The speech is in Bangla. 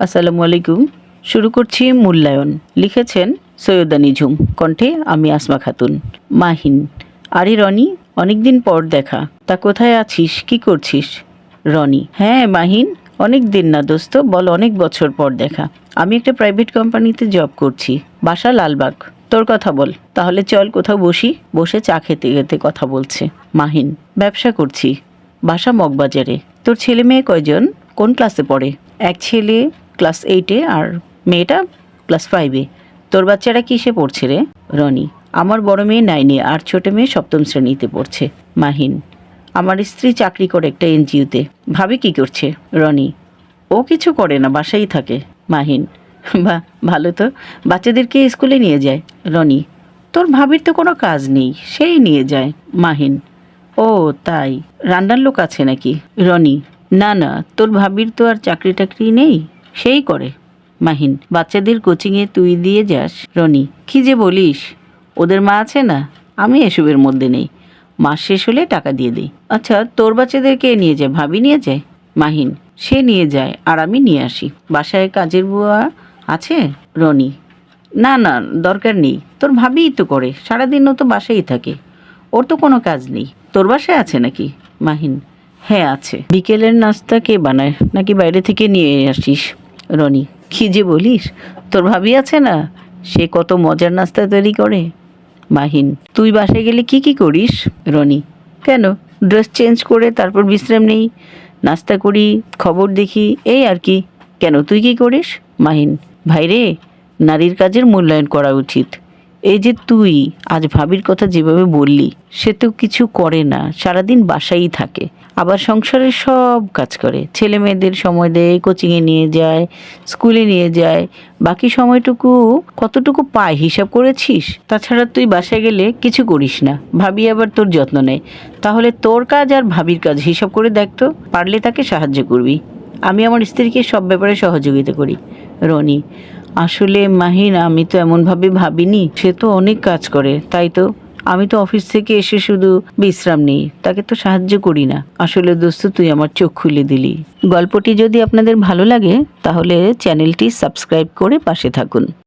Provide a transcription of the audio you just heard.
আসসালামু আলাইকুম। শুরু করছি মূল্যায়ন। লিখেছেন সৈয়দা নিঝুম, কণ্ঠে আমি আসমা খাতুন। মাহিন। আরে রনি, অনেকদিন পর দেখা। তা কোথায় আছিস, কি করছিস? রনি: হ্যাঁ মাহিন, অনেক দিন না দোস্ত, বল, অনেক বছর পর দেখা। আমি একটা প্রাইভেট কোম্পানিতে জব করছি, বাসা লালবাগ। তোর কথা বল, তাহলে চল কোথাও বসি। বসে চা খেতে খেতে কথা বলছে। মাহিন: ব্যবসা করছি, বাসা মগবাজারে। তোর ছেলে মেয়ে কয়জন, কোন ক্লাসে পড়ে? এক ছেলে ক্লাস 8-এ আর মেয়েটা ক্লাস 5-এ। তোর বাচ্চারা কিসে পড়ছে রে? রনি: আমার বড় মেয়ে 9-এ আর ছোট মেয়ে 7ম শ্রেণীতে পড়ছে। মাহিন: আমার স্ত্রী চাকরি করে একটা এনজিওতে। ভাবি কি করছে? রনি: ও কিছু করে না, বাসায় থাকে। মাহিন: বাহ, ভালো তো। বাচ্চাদেরকে স্কুলে নিয়ে যায়? রনি: তোর ভাবির তো কোনো কাজ নেই, সেই নিয়ে যায়। মাহিন: ও তাই, রান্নার লোক আছে নাকি? রনি: না না, তোর ভাবির তো আর চাকরি টাকরি নেই, সেই করে। মাহিন: বাচ্চাদের কোচিংয়ে তুই দিয়ে যাস? রনি: কি যে বলিস, ওদের মা আছে না, আমি এসবের মধ্যে নেই। মাস শেষ হলে টাকা দিয়ে দিই। আচ্ছা, তোর বাচ্চাদের কে নিয়ে যায়, ভাবি নিয়ে যায়? মাহিন: সে নিয়ে যায় আর আমি নিয়ে আসি। বাসায় কাজের বুয়া আছে? রনি: না না, দরকার নেই, তোর ভাবিই তো করে, সারাদিনও তো বাসায় থাকে, ওর তো কোনো কাজ নেই। তোর বাসায় আছে নাকি? মাহিন: হ্যাঁ আছে। বিকেলের নাস্তা কে বানায়, নাকি বাইরে থেকে নিয়ে আসিস? রনি: কি যে বলিস, তোর ভাবি আছে না, সে কত মজার নাস্তা তৈরি করে। মাহিন: তুই বাসায় গেলে কি কি করিস? রনি: কেন, ড্রেস চেঞ্জ করে তারপর বিশ্রাম নেই, নাস্তা করি, খবর দেখি, এই আর কি। কেন, তুই কি করিস? মাহিন: ভাইরে, নারীর কাজের মূল্যায়ন করা উচিত। এই যে তুই আজ ভাবির কথা যেভাবে বললি, সে তো কিছু করে না, সারাদিন বাসায়ই থাকে, আবার সংসারের সব কাজ করে, ছেলে মেয়েদের সময় দেয়, কোচিংয়ে নিয়ে যায়, স্কুলে নিয়ে যায়, বাকি সময়টুকু কতটুকু পায় হিসাব করেছিস? তাছাড়া তুই বাসায় গেলে কিছু করিস না, ভাবি আবার তোর যত্ন নেয়। তাহলে তোর কাজ আর ভাবির কাজ হিসাব করে দেখতো, পারলে তাকে সাহায্য করবি। আমি আমার স্ত্রীকে সব ব্যাপারে সহযোগিতা করি। রনি: আসলে মাহিন, আমি তো এমনভাবে ভাবিনি, সে তো অনেক কাজ করে, তাই তো আমি তো অফিস থেকে এসে শুধু বিশ্রাম নিই, তাকে তো সাহায্য করি না। আসলে দোস্ত, তুই আমার চোখ খুলে দিলি। গল্পটি যদি আপনাদের ভালো লাগে তাহলে চ্যানেলটি সাবস্ক্রাইব করে পাশে থাকুন।